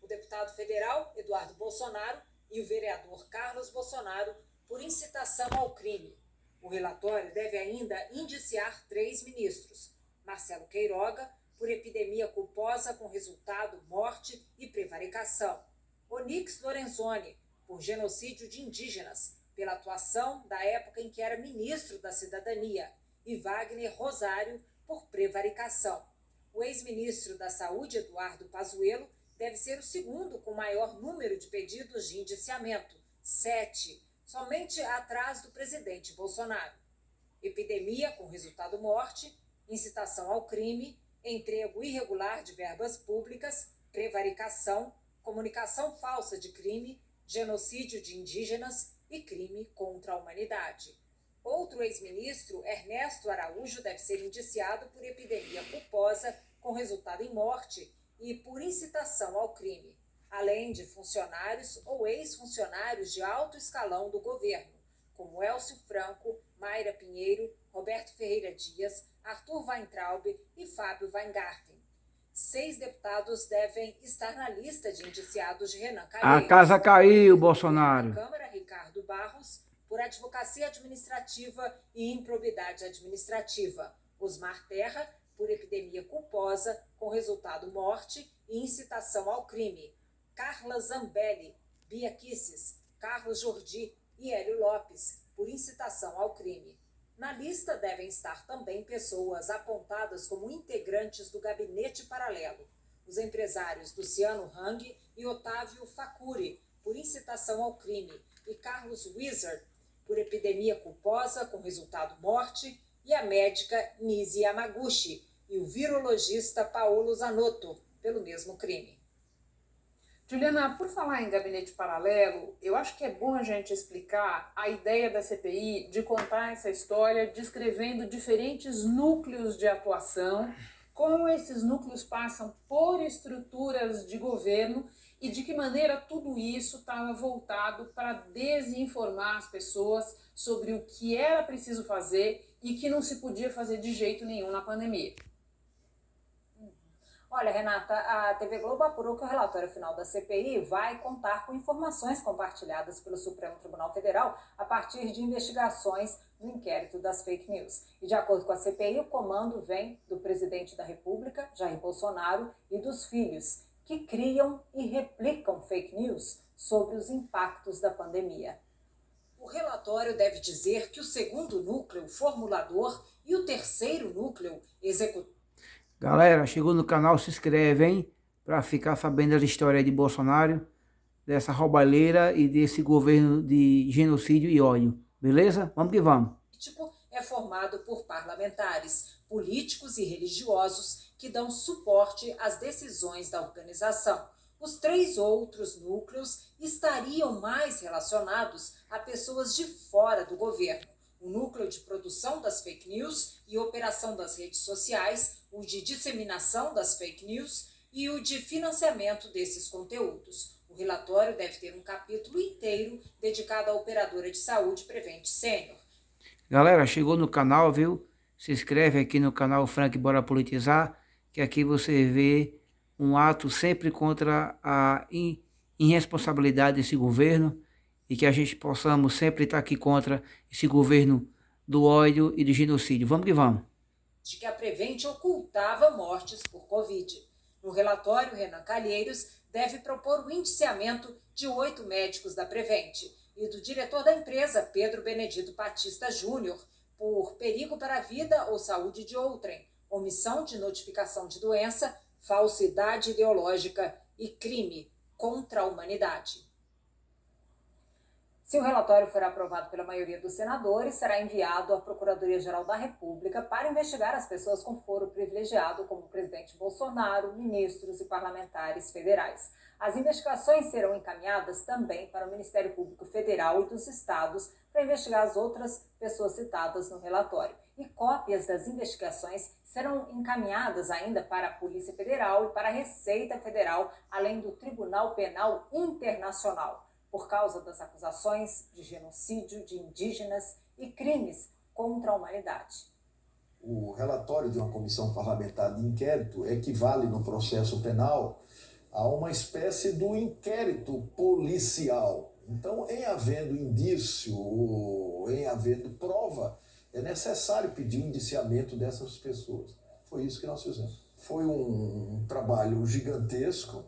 deputado federal Eduardo Bolsonaro e o vereador Carlos Bolsonaro por incitação ao crime. O relatório deve ainda indiciar 3 ministros: Marcelo Queiroga, por epidemia culposa com resultado morte e prevaricação; Onyx Lorenzoni, por genocídio de indígenas, pela atuação da época em que era ministro da Cidadania; e Wagner Rosário, por prevaricação. O ex-ministro da Saúde, Eduardo Pazuello, deve ser o segundo com maior número de pedidos de indiciamento, 7, somente atrás do presidente Bolsonaro. Epidemia com resultado morte, incitação ao crime, emprego irregular de verbas públicas, prevaricação, comunicação falsa de crime, genocídio de indígenas e crime contra a humanidade. Outro ex-ministro, Ernesto Araújo, deve ser indiciado por epidemia culposa com resultado em morte e por incitação ao crime, além de funcionários ou ex-funcionários de alto escalão do governo, como Elcio Franco, Mayra Pinheiro, Roberto Ferreira Dias, Arthur Weintraub e Fábio Weingarten. 6 deputados devem estar na lista de indiciados de Renan Calheiros. A casa caiu, Bolsonaro. Na Câmara, Ricardo Barros, por advocacia administrativa e improbidade administrativa; Osmar Terra, por epidemia culposa com resultado morte e incitação ao crime; Carla Zambelli, Bia Kicis, Carlos Jordi e Hélio Lopes, por incitação ao crime. Na lista devem estar também pessoas apontadas como integrantes do gabinete paralelo: os empresários Luciano Hang e Otávio Facuri, por incitação ao crime, e Carlos Wizard, por epidemia culposa com resultado morte, e a médica Nisi Yamaguchi e o virologista Paolo Zanotto, pelo mesmo crime. Juliana, por falar em gabinete paralelo, eu acho que é bom a gente explicar a ideia da CPI de contar essa história descrevendo diferentes núcleos de atuação, como esses núcleos passam por estruturas de governo e de que maneira tudo isso estava voltado para desinformar as pessoas sobre o que era preciso fazer e que não se podia fazer de jeito nenhum na pandemia. Olha, Renata, a TV Globo apurou que o relatório final da CPI vai contar com informações compartilhadas pelo Supremo Tribunal Federal a partir de investigações no inquérito das fake news. E de acordo com a CPI, o comando vem do presidente da República, Jair Bolsonaro, e dos filhos, que criam e replicam fake news sobre os impactos da pandemia. O relatório deve dizer que o segundo núcleo formulador e o terceiro núcleo executivo. Galera, chegou no canal, se inscreve, hein? Para ficar sabendo da história de Bolsonaro, dessa roubalheira e desse governo de genocídio e ódio. Beleza? Vamos que vamos. É formado por parlamentares, políticos e religiosos que dão suporte às decisões da organização. Os 3 outros núcleos estariam mais relacionados a pessoas de fora do governo: o núcleo de produção das fake news e operação das redes sociais, o de disseminação das fake news e o de financiamento desses conteúdos. O relatório deve ter um capítulo inteiro dedicado à operadora de saúde Prevent Senior. Galera, chegou no canal, viu? Se inscreve aqui no canal Frank Bora Politizar, que aqui você vê um ato sempre contra a irresponsabilidade desse governo e que a gente possamos sempre estar aqui contra esse governo do ódio e do genocídio. Vamos que vamos. De que a Prevent ocultava mortes por Covid. No relatório, Renan Calheiros deve propor o indiciamento de 8 médicos da Prevent e do diretor da empresa, Pedro Benedito Batista Júnior, por perigo para a vida ou saúde de outrem, omissão de notificação de doença, falsidade ideológica e crime contra a humanidade. Se o relatório for aprovado pela maioria dos senadores, será enviado à Procuradoria-Geral da República para investigar as pessoas com foro privilegiado, como o presidente Bolsonaro, ministros e parlamentares federais. As investigações serão encaminhadas também para o Ministério Público Federal e dos estados para investigar as outras pessoas citadas no relatório. E cópias das investigações serão encaminhadas ainda para a Polícia Federal e para a Receita Federal, além do Tribunal Penal Internacional, por causa das acusações de genocídio de indígenas e crimes contra a humanidade. O relatório de uma comissão parlamentar de inquérito equivale no processo penal Há uma espécie do inquérito policial. Então, em havendo indício, ou em havendo prova, é necessário pedir o indiciamento dessas pessoas. Foi isso que nós fizemos. Foi um trabalho gigantesco,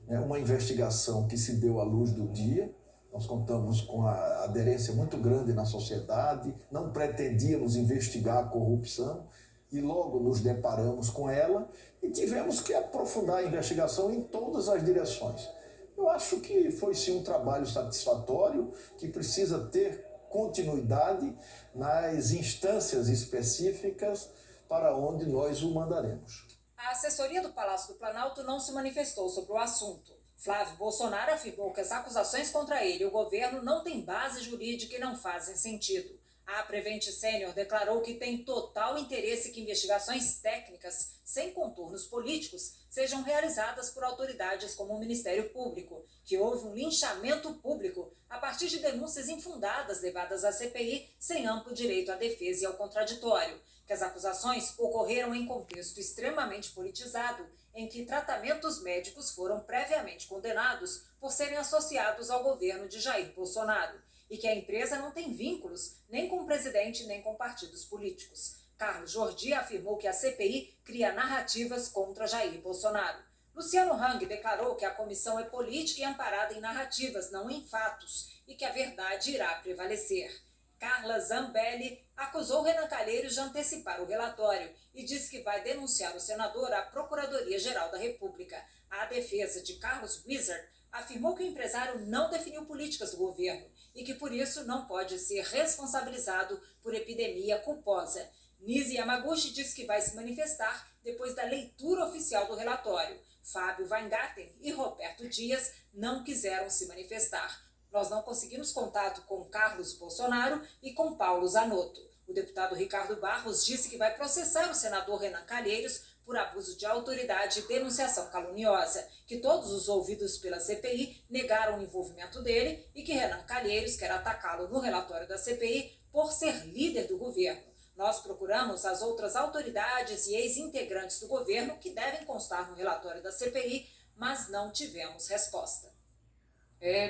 né? Uma investigação que se deu à luz do dia. Nós contamos com a aderência muito grande na sociedade, não pretendíamos investigar a corrupção e logo nos deparamos com ela e tivemos que aprofundar a investigação em todas as direções. Eu acho que foi sim um trabalho satisfatório, que precisa ter continuidade nas instâncias específicas para onde nós o mandaremos. A assessoria do Palácio do Planalto não se manifestou sobre o assunto. Flávio Bolsonaro afirmou que as acusações contra ele e o governo não têm base jurídica e não fazem sentido. A Prevent Senior declarou que tem total interesse que investigações técnicas, sem contornos políticos, sejam realizadas por autoridades como o Ministério Público, que houve um linchamento público a partir de denúncias infundadas levadas à CPI sem amplo direito à defesa e ao contraditório, que as acusações ocorreram em contexto extremamente politizado, em que tratamentos médicos foram previamente condenados por serem associados ao governo de Jair Bolsonaro, e que a empresa não tem vínculos nem com o presidente nem com partidos políticos. Carlos Jordi afirmou que a CPI cria narrativas contra Jair Bolsonaro. Luciano Hang declarou que a comissão é política e amparada em narrativas, não em fatos, e que a verdade irá prevalecer. Carla Zambelli acusou Renan Calheiros de antecipar o relatório e disse que vai denunciar o senador à Procuradoria-Geral da República. A defesa de Carlos Wizard afirmou que o empresário não definiu políticas do governo e que, por isso, não pode ser responsabilizado por epidemia culposa. Nise Yamaguchi disse que vai se manifestar depois da leitura oficial do relatório. Fábio Weingarten e Roberto Dias não quiseram se manifestar. Nós não conseguimos contato com Carlos Bolsonaro e com Paulo Zanotto. O deputado Ricardo Barros disse que vai processar o senador Renan Calheiros por abuso de autoridade e denunciação caluniosa, que todos os ouvidos pela CPI negaram o envolvimento dele e que Renan Calheiros quer atacá-lo no relatório da CPI por ser líder do governo. Nós procuramos as outras autoridades e ex-integrantes do governo que devem constar no relatório da CPI, mas não tivemos resposta.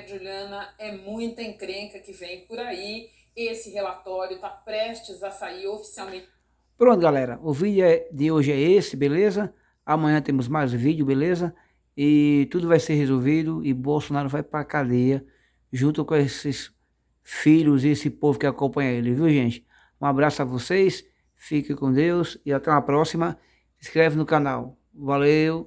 Juliana, é muita encrenca que vem por aí. Esse relatório está prestes a sair oficialmente. Pronto, galera. O vídeo de hoje é esse, beleza? Amanhã temos mais vídeo, beleza? E tudo vai ser resolvido e Bolsonaro vai pra cadeia junto com esses filhos e esse povo que acompanha ele, viu, gente? Um abraço a vocês, fiquem com Deus e até uma próxima. Se inscreve no canal. Valeu!